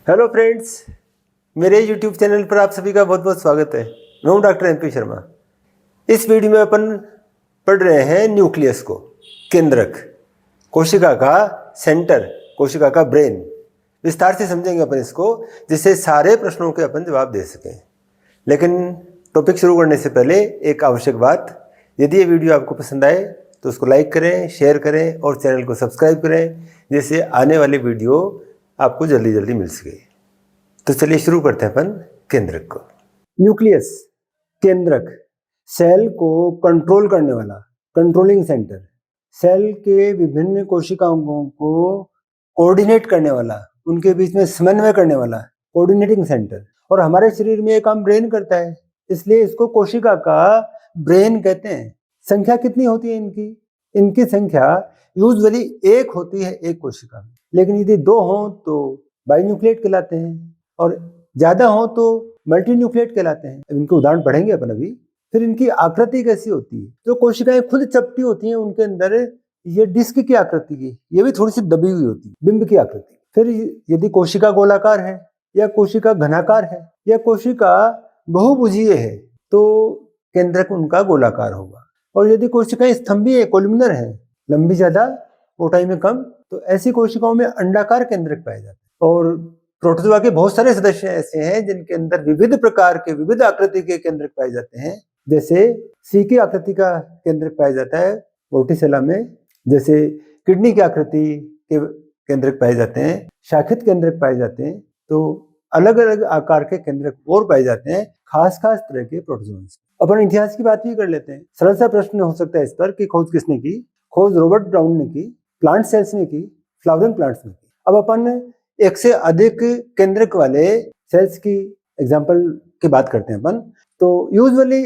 Hello friends, मेरे YouTube channel पर आप सभी का बहुत बहुत स्वागत है। मैं हूं डॉक्टर MP शर्मा। इस वीडियो में अपन पढ़ रहे हैं न्यूक्लियस को, केंद्रक, कोशिका का सेंटर, कोशिका का ब्रेन। विस्तार से समझेंगे अपन इसको, जिससे सारे प्रश्नों के अपन जवाब दे सकें। लेकिन टॉपिक शुरू करने से पहले एक आवश्यक बात, यदि ये वीडियो आपको पसंद आए तो उसको लाइक करें, शेयर करें और चैनल को सब्सक्राइब करें, जिससे आने वाली वीडियो आपको जल्दी जल्दी मिल सके। तो चलिए शुरू करते हैं अपन केंद्रक को। न्यूक्लियस, केंद्रक, सेल को कंट्रोल करने वाला, कंट्रोलिंग सेंटर, सेल के विभिन्न कोशिकाओं को कोऑर्डिनेट करने वाला, उनके बीच में समन्वय करने वाला, कोऑर्डिनेटिंग सेंटर। और हमारे शरीर में ये काम ब्रेन करता है, इसलिए इसको कोशिका का ब्रेन कहते हैं। संख्या कितनी होती है इनकी? इनकी संख्या यूजुअली एक होती है एक कोशिका में, लेकिन यदि दो हों तो बाइन्यूक्लिएट कहलाते हैं और ज्यादा हों तो मल्टीन्यूक्लिएट कहलाते हैं। इनके उदाहरण पढ़ेंगे अपन अभी। फिर इनकी आकृति कैसी होती है? जो कोशिकाएं खुद चपटी होती हैं उनके अंदर ये डिस्क की आकृति की, ये भी थोड़ी सी दबी हुई होती है, बिंब की आकृति। फिर यदि कोशिका गोलाकार है या कोशिका घनाकार है या कोशिका बहुभुजीय है तो केंद्रक उनका गोलाकार होगा। और यदि कोशिकाएं स्तंभीय है, कोलुमिनर है, लंबी ज्यादा मोटाई में कम, तो ऐसी कोशिकाओं में अंडाकार केंद्रक पाए जाते हैं। और प्रोटोजोआ के बहुत सारे सदस्य ऐसे हैं जिनके अंदर विविध प्रकार के, विविध आकृति के केंद्रक पाए जाते हैं। जैसे सी की आकृति का केंद्रक पाया जाता है वोर्टिसेला में, जैसे किडनी की आकृति के केंद्रक पाए जाते हैं, शाखित केंद्रक पाए जाते हैं। तो अलग अलग आकार के केंद्रक और पाए जाते हैं खास खास तरह के प्रोटोजोन्स। अपन इतिहास की बात भी कर लेते हैं। सरल सा प्रश्न हो सकता है इस पर कि खोज किसने की? खोज रॉबर्ट ब्राउन ने की, प्लांट सेल्स में की, फ्लावरिंग प्लांट्स में की। अब अपन एक से अधिक केंद्रक वाले सेल्स की एग्जांपल की बात करते हैं अपन। तो यूजुअली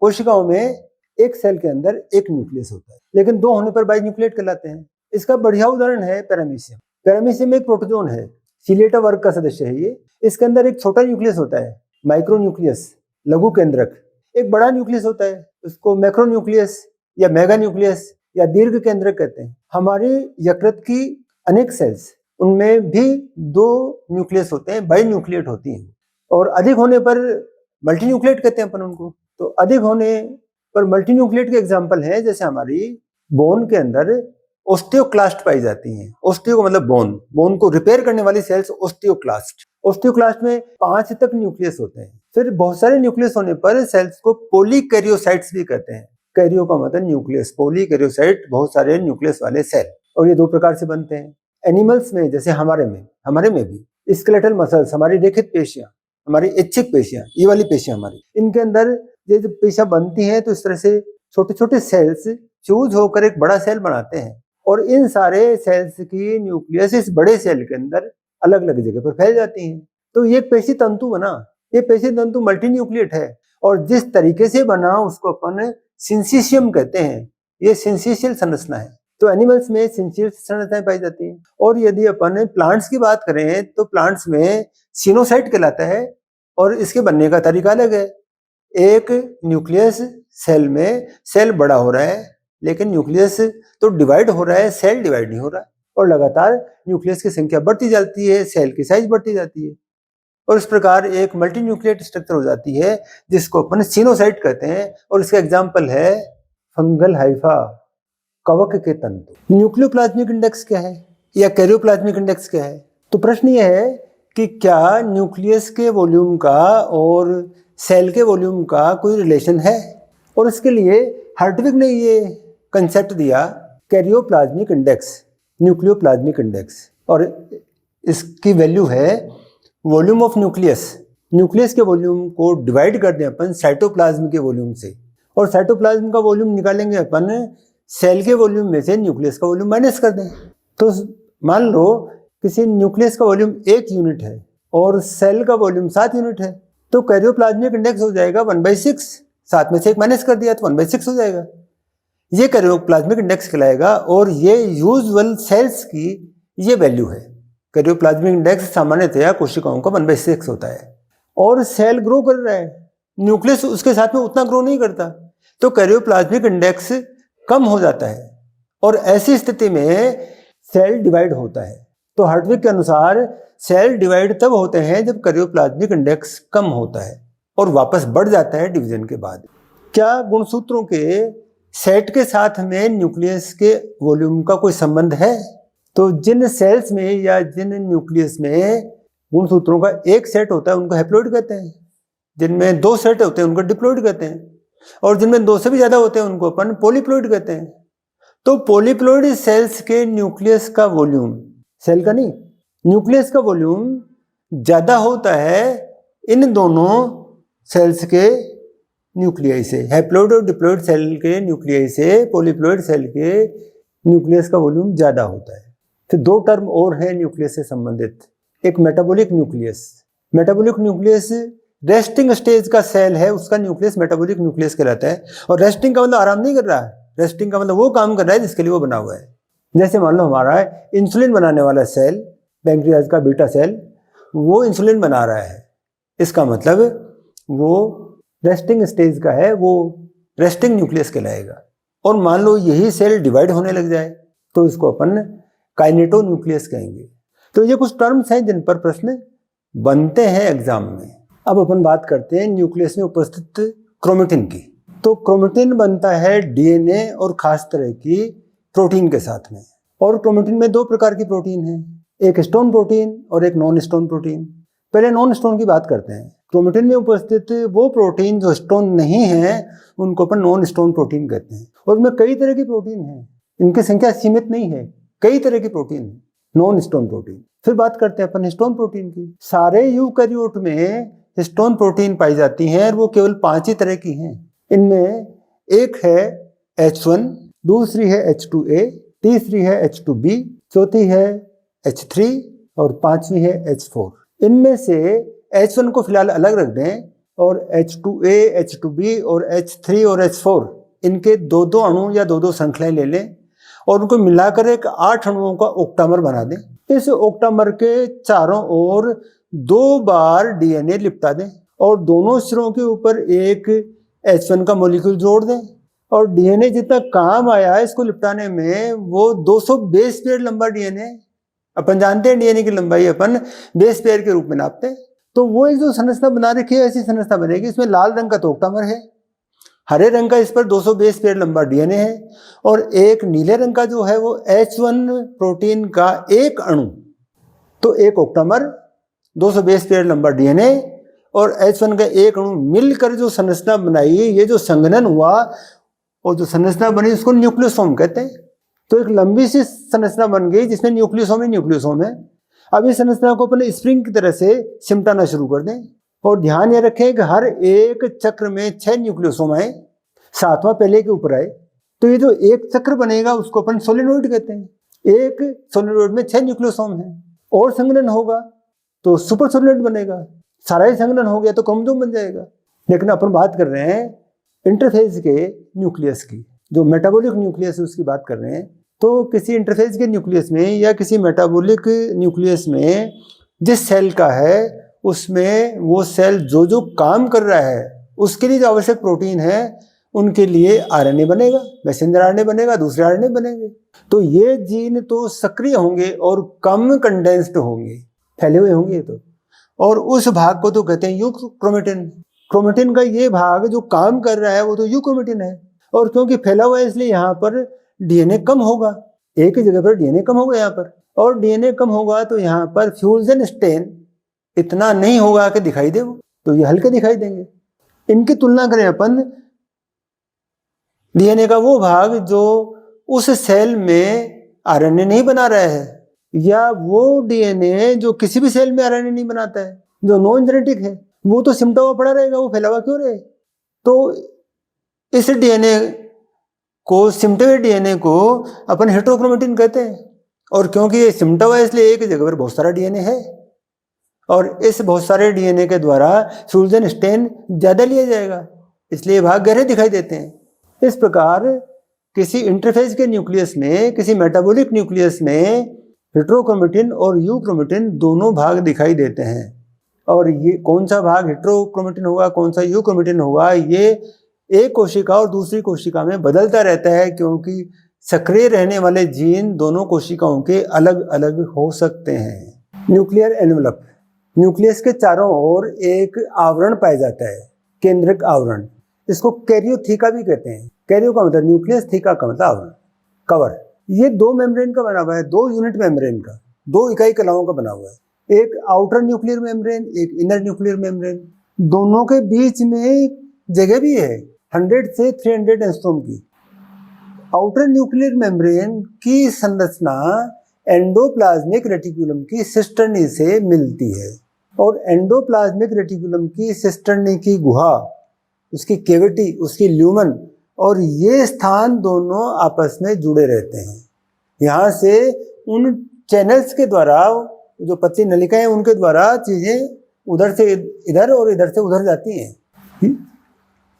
कोशिकाओं में एक सेल के अंदर एक न्यूक्लियस होता है, लेकिन दो होने पर बाइन्यूक्लिएट कहलाते हैं। इसका बढ़िया उदाहरण है पैरामीशियम। पैरामीशियम एक प्रोटोजोन है, सिलेटा वर्ग का सदस्य है ये। इसके अंदर एक छोटा न्यूक्लियस होता है, माइक्रो न्यूक्लियस, लघु केंद्रक। एक बड़ा न्यूक्लियस होता है, उसको मैक्रो न्यूक्लियस या मेगा न्यूक्लियस या दीर्घ केंद्रक कहते हैं। हमारी यकृत की अनेक सेल्स, उनमें भी दो न्यूक्लियस होते हैं, बाइन्यूक्लिएट होती हैं। और अधिक होने पर मल्टीन्यूक्लिएट कहते हैं अपन उनको। तो अधिक होने पर मल्टीन्यूक्लिएट के एग्जांपल है, जैसे हमारी बोन के अंदर ओस्टियोक्लास्ट पाई जाती हैं। ओस्टियो मतलब बोन, बोन को रिपेयर करने वाली सेल्स ओस्टियोक्लास्ट। ओस्टियोक्लास्ट में 5 तक न्यूक्लियस होते हैं। फिर बहुत सारे न्यूक्लियस होने पर सेल्स को पॉलीकैरियोसाइट्स भी कहते हैं। कैरियो का मतलब न्यूक्लियस, पॉलीकैरियोसाइट बहुत सारे न्यूक्लियस वाले सेल। और ये दो प्रकार से बनते हैं। एनिमल्स में, जैसे हमारे में भी स्केलेटल मसल्स, हमारी रेखित पेशियां, हमारी ऐच्छिक पेशियां, ये वाली पेशियां हमारी, इनके अंदर ये जब पेशियां बनती हैं तो इस तरह से छोटे छोटे सेल्स फ्यूज होकर एक बड़ा सेल बनाते हैं। और इन सारे सेल्स की न्यूक्लियस इस बड़े सेल के अंदर अलग अलग जगह पर फैल जाती हैं। तो ये पेशी तंतु बना, ये पेशी तंतु मल्टीन्यूक्लिएट है। और जिस तरीके से बना उसको अपन सिंसिशियम कहते हैं। ये सिंसिशियल संरचना है। तो एनिमल्स में सिंसिशियल संरचनाएं पाई जाती हैं। और यदि अपन प्लांट्स की बात करें तो प्लांट्स में सिनोसाइट कहलाता है और इसके बनने का तरीका अलग है। एक न्यूक्लियस सेल में, सेल बड़ा हो रहा है लेकिन न्यूक्लियस तो डिवाइड हो रहा है, सेल डिवाइड नहीं हो रहा है। और लगातार न्यूक्लियस की संख्या बढ़ती जाती है, सेल की साइज बढ़ती जाती है और इस प्रकार एक मल्टीन्यूक्लिएट स्ट्रक्चर हो जाती है जिसको अपन सिनोसाइट कहते हैं। और इसका एग्जांपल है फंगल हाइफा, कवक के तंतु। न्यूक्लियोप्लाज्मिक इंडेक्स क्या है या कैरियोप्लाज्मिक इंडेक्स क्या है? तो प्रश्न यह है कि क्या न्यूक्लियस के वॉल्यूम का और सेल के वॉल्यूम का कोई रिलेशन है? और इसके लिए हार्टविग ने ये कंसेप्ट दिया, कैरियोप्लाज्मिक इंडेक्स, न्यूक्लियोप्लाज्मिक इंडेक्स। और इसकी वैल्यू है वॉल्यूम ऑफ न्यूक्लियस। न्यूक्लियस के वॉल्यूम को डिवाइड कर दें अपन साइटोप्लाज्म के वॉल्यूम से, और साइटोप्लाज्म का वॉल्यूम निकालेंगे अपन सेल के वॉल्यूम में से, न्यूक्लियस का वॉल्यूम माइनस कर दें। तो मान लो किसी न्यूक्लियस का वॉल्यूम 1 यूनिट है और सेल का वॉल्यूम 7 यूनिट है, तो कैरियोप्लाज्मिक इंडेक्स हो जाएगा 1/6। 7 में से 1 माइनस कर दिया तो 1/6 हो जाएगा। ये कैरियोप्लाज्मिक इंडेक्स कहलाएगा। और ये यूजुअल सेल्स की ये वैल्यू है। कैरियोप्लाज्मिक इंडेक्स सामान्यतया कोशिकाओं का 1/6 होता है। और सेल ग्रो कर रहा है, न्यूक्लियस उसके साथ में उतना ग्रो नहीं करता, तो कैरियोप्लाज्मिक इंडेक्स कम हो जाता है। और ऐसी स्थिति में सेल डिवाइड होता है। तो हार्टविक के अनुसार सेल डिवाइड तब होते हैं जब कार्डियोप्लाज्मिक इंडेक्स कम होता है और वापस बढ़ जाता है डिवीजन के बाद। क्या गुणसूत्रों के सेट के साथ में न्यूक्लियस के वॉल्यूम का कोई संबंध है? तो जिन सेल्स में या जिन न्यूक्लियस में गुणसूत्रों का एक सेट होता है उनको हैप्लॉइड कहते हैं, जिनमें दो सेट होते हैं उनको डिप्लॉइड कहते हैं, और जिनमें दो से भी ज्यादा होते हैं उनको अपन पॉलीप्लॉइड कहते हैं। तो पॉलीप्लॉइड सेल्स के न्यूक्लियस का वॉल्यूम, सेल का नहीं, न्यूक्लियस का वॉल्यूम ज्यादा होता है इन दोनों सेल्स के न्यूक्लियाई से, हैप्लॉइड और डिप्लॉइड सेल के न्यूक्लियाई से पॉलीप्लॉइड सेल के न्यूक्लियस का वॉल्यूम ज्यादा होता है। फिर दो टर्म और है न्यूक्लियस से संबंधित, एक metabolic nucleus. Metabolic nucleus resting stage का सेल है, उसका न्यूक्लियस मेटाबॉलिक न्यूक्लियस कहलाता है। और रेस्टिंग का मतलब आराम नहीं कर रहा है, रेस्टिंग का मतलब वो काम कर रहा है जिसके लिए वो बना हुआ है। जैसे मान लो हमारा इंसुलिन बनाने वाला सेल, पैंक्रियाज का बीटा सेल, वो इंसुलिन बना रहा है, इसका मतलब वो रेस्टिंग स्टेज का है, वो रेस्टिंग न्यूक्लियस कहलाएगा। और मान लो यही सेल डिवाइड होने लग जाए तो इसको अपन काइनेटो न्यूक्लियस कहेंगे। तो ये कुछ टर्म्स हैं जिन पर प्रश्न बनते हैं एग्जाम में। अब अपन बात करते हैं न्यूक्लियस में उपस्थित क्रोमेटिन की। तो क्रोमेटिन बनता है डीएनए और खास तरह की प्रोटीन के साथ में। और क्रोमेटिन में दो प्रकार की प्रोटीन है, एक स्टोन प्रोटीन और एक नॉन स्टोन प्रोटीन। पहले नॉन स्टोन की बात करते हैं। क्रोमेटिन में उपस्थित वो प्रोटीन जो स्टोन नहीं है उनको अपन नॉन स्टोन प्रोटीन कहते हैं। और उनमें कई तरह की प्रोटीन है, इनकी संख्या सीमित नहीं है, कई तरह की प्रोटीन है नॉन स्टोन प्रोटीन। फिर बात करते हैं अपन हिस्टोन प्रोटीन की। सारे यूकैरियोट में हिस्टोन प्रोटीन पाई जाती हैं और वो केवल 5 ही तरह की हैं। इनमें एक है H1, दूसरी है H2A, तीसरी है H2B, चौथी है H3 और पांचवी है H4। इनमें से H1 को फिलहाल अलग रख दें और H2A, H2B और H3 और H4 इनके दो दो अणु या दो दो श्रृंखलाएं ले लें और उनको मिलाकर एक 8 अणुओं का ऑक्टामर बना दें। इस ऑक्टामर के चारों ओर 2 बार डीएनए लिपटा दें और दोनों सिरों के ऊपर एक H1 का मॉलिक्यूल जोड़ दें। और डीएनए जितना काम आया है इसको लिपटाने में वो 200 बेस पेयर लंबा डीएनए, अपन जानते हैं डीएनए की लंबाई अपन बेस पेयर के रूप में नापते हैं। तो वो एक जो संरचना बना रखी है ऐसी संरचना बनेगी। इसमें लाल रंग का तो ऑक्टामर है, हरे रंग का इस पर 200 बेस पेयर लंबा डीएनए है और एक नीले रंग का जो है वो H1 प्रोटीन का एक अणु। तो एक ऑक्टामर, 200 बेस पेयर लंबा डीएनए और H1 का एक अणु मिलकर जो संरचना बनाई, ये जो संघनन हुआ और जो संरचना बनी उसको न्यूक्लियोसोम कहते हैं। तो एक लंबी सी संरचना बन गई जिसमें न्यूक्लियोसोम ही न्यूक्लियोसोम है। अब इस संरचना को अपने स्प्रिंग की तरह से सिमटाना शुरू कर दें और ध्यान ये रखें कि हर एक चक्र में 6 न्यूक्लियोसोम आए, 7वां पहले के ऊपर आए। तो ये जो एक चक्र बनेगा उसको अपन सोलेनोइड कहते हैं। एक सोलेनोइड में 6 न्यूक्लियोसोम है और संघनन होगा तो सुपर सोलेनोइड बनेगा। सारा ही संघनन हो गया तो क्रोमोसोम बन जाएगा। लेकिन अपन बात कर रहे हैं इंटरफेज के न्यूक्लियस की, जो मेटाबॉलिक न्यूक्लियस है उसकी बात कर रहे हैं। तो किसी इंटरफेज के न्यूक्लियस में या किसी मेटाबॉलिक न्यूक्लियस में जिस सेल का है उसमें वो सेल जो जो काम कर रहा है उसके लिए जो आवश्यक प्रोटीन है उनके लिए आरएनए बनेगा, मैसेंजर आरएनए बनेगा, दूसरे आरएनए बनेंगे। तो ये जीन तो सक्रिय होंगे और कम कंडेंस्ड होंगे, फैले हुए होंगे। तो और उस भाग को तो कहते हैं यूक्रोमेटिन। क्रोमेटिन का ये भाग जो काम कर रहा है वो तो यूक्रोमेटिन है। और क्योंकि फैला हुआ है इसलिए यहाँ पर डीएनए कम होगा, एक ही जगह पर डीएनए कम होगा यहाँ पर। और डीएनए कम होगा तो यहाँ पर फ्यूजन स्टेन इतना नहीं होगा कि दिखाई दे, वो तो ये हल्के दिखाई देंगे। इनकी तुलना करें अपन डीएनए का वो भाग जो उस सेल में आरएनए नहीं बना रहा है, या वो डीएनए जो किसी भी सेल में आरएनए नहीं बनाता है, जो नॉन जेनेटिक है, वो तो सिमटा हुआ पड़ा रहेगा, वो फैला हुआ क्यों रहे। तो इस डीएनए को, सिमटे हुए डीएनए को अपन हेटेरोक्रोमेटिन कहते हैं। और क्योंकि ये सिमटा हुआ है इसलिए एक जगह पर बहुत सारा डीएनए है और इस बहुत सारे डीएनए के द्वारा फ्यूजन स्टेन ज्यादा लिया जाएगा, इसलिए भाग गहरे दिखाई देते हैं। इस प्रकार किसी इंटरफेज के न्यूक्लियस में, किसी मेटाबॉलिक न्यूक्लियस में हेटेरोक्रोमेटिन और यूक्रोमेटिन दोनों भाग दिखाई देते हैं। और ये कौन सा भाग हेटेरोक्रोमेटिन होगा, कौन सा यूक्रोमेटिन होगा, ये एक कोशिका और दूसरी कोशिका में बदलता रहता है, क्योंकि सक्रिय रहने वाले जीन दोनों कोशिकाओं के अलग अलग हो सकते हैं। न्यूक्लियर एनवलप, न्यूक्लियस के चारों ओर एक आवरण पाया जाता है, केंद्रक आवरण। इसको कैरियोथीका भी कहते हैं। कैरियो का मतलब न्यूक्लियस, थीका का मतलब आवरण, कवर। ये दो मेम्ब्रेन का बना हुआ है, दो यूनिट मेम्ब्रेन का, दो इकाई कलाओं का बना हुआ है। एक आउटर न्यूक्लियर मेम्ब्रेन, एक इनर न्यूक्लियर मेम्ब्रेन। दोनों के बीच में जगह भी है 100 से 300 एंगस्ट्रॉम की। आउटर न्यूक्लियर मेम्ब्रेन की संरचना एंडोप्लाज्मिक रेटिकुलम की सिस्टर्नी से मिलती है, और एंडोप्लाज्मिक रेटिकुलम की सिस्टर्नी की गुहा, उसकी कैविटी, उसकी ल्यूमन और ये स्थान दोनों आपस में जुड़े रहते हैं। यहाँ से उन चैनल्स के द्वारा, जो पतली नलिकाएं हैं, उनके द्वारा चीजें उधर से इधर और इधर से उधर जाती हैं।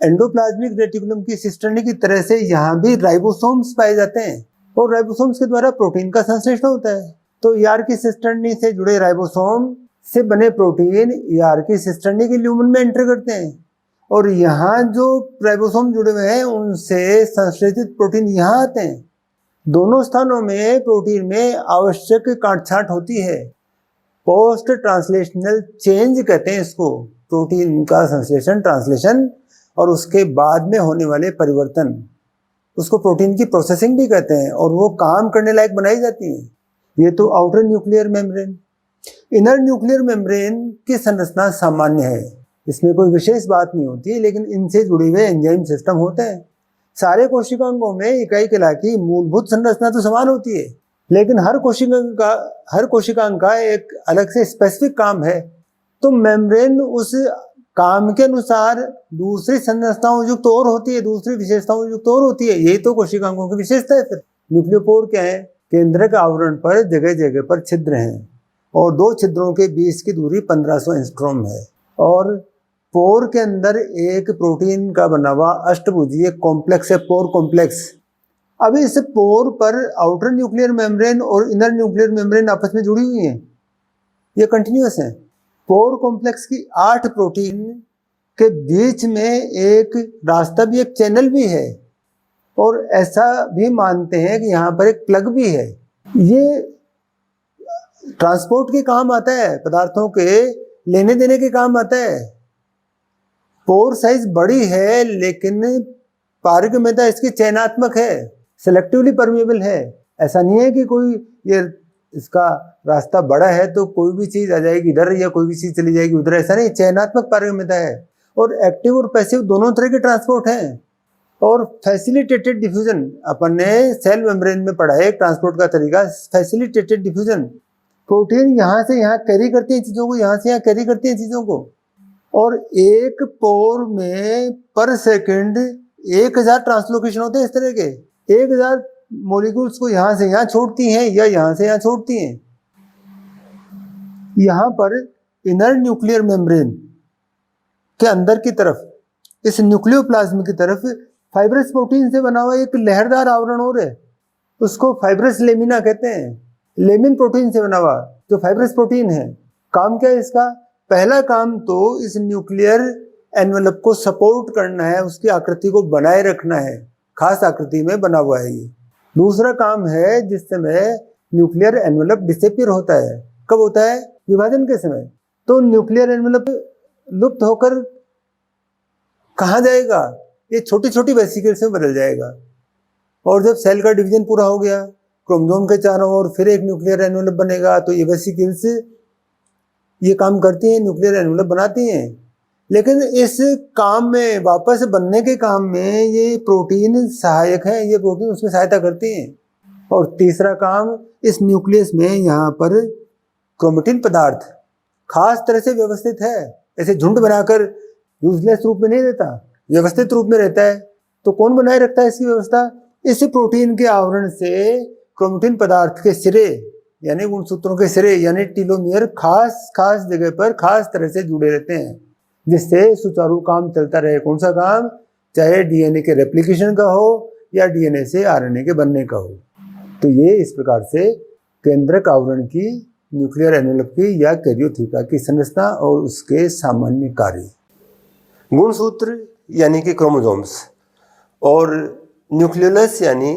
एंडोप्लाज्मिक रेटिकुलम की सिस्टर्नी की तरह से यहाँ भी राइबोसोम्स पाए जाते हैं, और राइबोसोम्स के द्वारा प्रोटीन का संश्लेषण होता है। तो ईआर की सिस्टर्नी से जुड़े राइबोसोम से बने प्रोटीन ईआर की सिस्टर्नी के ल्यूमन में एंटर करते हैं, और यहाँ जो राइबोसोम जुड़े हुए हैं उनसे संश्लेषित प्रोटीन यहाँ आते हैं। दोनों स्थानों में प्रोटीन में आवश्यक काटछांट होती है। पोस्ट ट्रांसलेशनल चेंज कहते हैं इसको, प्रोटीन का संश्लेषण, ट्रांसलेशन, और उसके बाद में होने वाले परिवर्तन, उसको प्रोटीन की प्रोसेसिंग भी कहते हैं, और वो काम करने लायक बनाई जाती है। ये तो outer nuclear membrane. Inner nuclear membrane की संरचना सामान्य है, इसमें कोई विशेष बात नहीं होती, लेकिन इनसे जुड़े हुए एंजाइम सिस्टम होते हैं। सारे कोशिकांगों में इकाई कला की मूलभूत संरचना तो समान होती है, लेकिन हर कोशिकांग का एक अलग से स्पेसिफिक काम है। तो मेम्ब्रेन उस काम के अनुसार दूसरी संरचनाओं युक्त और होती है, दूसरी विशेषताओं युक्त और होती है। यही तो कोशिकांगों की विशेषता है। फिर न्यूक्लियोपोर क्या है? केंद्रक आवरण पर जगह जगह पर छिद्र हैं, और दो छिद्रों के बीच की दूरी 1500 एंगस्ट्रॉम है, और पोर के अंदर एक प्रोटीन का बना हुआ अष्टभुजीय कॉम्प्लेक्स है, पोर कॉम्प्लेक्स। अब इस पोर पर आउटर न्यूक्लियर मेम्ब्रेन और इनर न्यूक्लियर मेम्ब्रेन आपस में जुड़ी हुई हैं, ये कंटिन्यूअस है। पोर कॉम्प्लेक्स की 8 प्रोटीन के बीच में एक रास्ता भी, एक चैनल भी है, और ऐसा भी मानते हैं कि यहाँ पर एक प्लग भी है। ये ट्रांसपोर्ट के काम आता है, पदार्थों के लेने देने के काम आता है। पोर साइज बड़ी है, लेकिन पारगम्यता इसकी चयनात्मक है, सेलेक्टिवली परमेबल है। ऐसा नहीं है कि कोई ये इसका रास्ता बड़ा है तो कोई भी चीज आ जाएगी इधर या कोई भी चीज चली जाएगी उधर, ऐसा नहीं। चयनात्मक पारगम्यता है, और एक्टिव और पैसिव दोनों तरह के ट्रांसपोर्ट हैं। और फैसिलिटेटेड डिफ्यूजन, अपन ने सेल मेम्ब्रेन में पढ़ा है ट्रांसपोर्ट का तरीका, फैसिलिटेटेड डिफ्यूजन। प्रोटीन यहाँ से यहाँ कैरी करती है चीजों को, यहाँ से यहाँ कैरी करती है चीजों को, और एक पोर में पर सेकंड 1000 ट्रांसलोकेशन होते हैं इस तरह के। 1000 मॉलिक्यूल्स को यहाँ से यहाँ छोड़ती हैं या यहाँ से यहाँ छोड़ती हैं। यहाँ पर इनर न्यूक्लियर मेम्ब्रेन के अंदर की तरफ, इस न्यूक्लियोप्लाज्म की तरफ फाइब्रस प्रोटीन से बना हुआ एक लहरदार आवरण और है, उसको फाइब्रस लेमिना कहते हैं। लेमिन प्रोटीन से बना हुआ जो फाइब्रस प्रोटीन है। काम क्या है इसका? पहला काम तो इस न्यूक्लियर एनवेलप को सपोर्ट करना है, उसकी आकृति को बनाए रखना है, खास आकृति में बना हुआ है ये। दूसरा काम है जिस समय न्यूक्लियर एनवेलप डिसअपीयर होता है। कब होता है? विभाजन के समय। तो न्यूक्लियर एनवेलप लुप्त होकर कहाँ जाएगा? ये छोटी छोटी वेसिकल्स में बदल जाएगा, और जब सेल का डिवीजन पूरा हो गया, क्रोमोसोम के चारों ओर फिर एक न्यूक्लियर एनवेलप बनेगा, तो ये वेसिकल्स ये काम करती हैं, न्यूक्लियर एनवेलप बनाती हैं। लेकिन इस काम में, वापस बनने के काम में, ये प्रोटीन सहायक है, ये प्रोटीन उसमें सहायता करती हैं। और तीसरा काम, इस न्यूक्लियस में यहाँ पर क्रोमेटिन पदार्थ खास तरह से व्यवस्थित है, ऐसे झुंड बनाकर यूजलेस रूप में नहीं रहता, व्यवस्थित रूप में रहता है। तो कौन बनाए रखता है इसकी व्यवस्था? इस प्रोटीन के आवरण से क्रोमेटिन पदार्थ के सिरे, यानी गुणसूत्रों के सिरे यानी टीलोमियर खास जगह पर खास तरह से जुड़े रहते हैं, जिससे सुचारू काम चलता रहे। कौन सा काम? चाहे डीएनए के रेप्लिकेशन का हो या डीएनए से आरएनए के बनने का हो। तो ये इस प्रकार से केंद्रक आवरण की, न्यूक्लियर एनवेलप की या कैरियोथीका की संरचना और उसके सामान्य कार्य। गुणसूत्र यानी कि क्रोमोसोम्स, और न्यूक्लियोलस यानी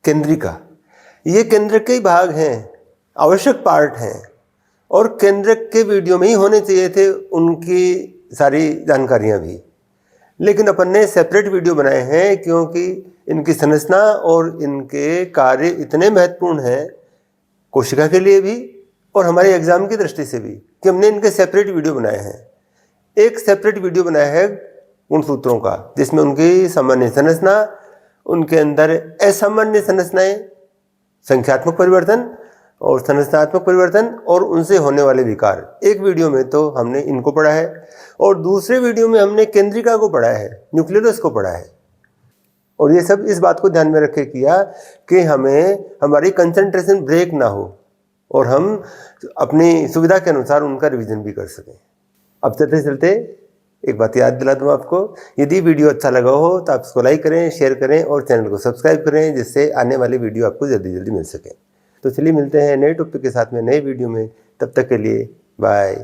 केंद्रिका, ये केंद्रक के ही भाग हैं, आवश्यक पार्ट हैं और केंद्रक के वीडियो में ही होने चाहिए थे उनकी सारी जानकारियाँ भी, लेकिन अपन ने सेपरेट वीडियो बनाए हैं क्योंकि इनकी संरचना और इनके कार्य इतने महत्वपूर्ण हैं कोशिका के लिए भी और हमारे एग्जाम की दृष्टि से भी कि हमने इनके सेपरेट वीडियो बनाए हैं। एक सेपरेट वीडियो बनाया है गुणसूत्रों का, जिसमें उनकी सामान्य संरचना, उनके अंदर असामान्य संरचनाएं, संख्यात्मक परिवर्तन और संरचनात्मक परिवर्तन और उनसे होने वाले विकार। एक वीडियो में तो हमने इनको पढ़ा है और दूसरे वीडियो में हमने केंद्रिका को पढ़ा है, न्यूक्लियस को पढ़ा है। और ये सब इस बात को ध्यान में रख के किया कि हमें हमारी कंसंट्रेशन ब्रेक ना हो और हम अपनी सुविधा के अनुसार उनका रिवीजन भी कर सकें। अब चलते चलते एक बात याद दिला दूँ आपको, यदि वीडियो अच्छा लगा हो तो आप इसको लाइक करें, शेयर करें और चैनल को सब्सक्राइब करें, जिससे आने वाली वीडियो आपको जल्दी जल्दी मिल सके। तो चलिए मिलते हैं नए टॉपिक के साथ में नए वीडियो में, तब तक के लिए बाय।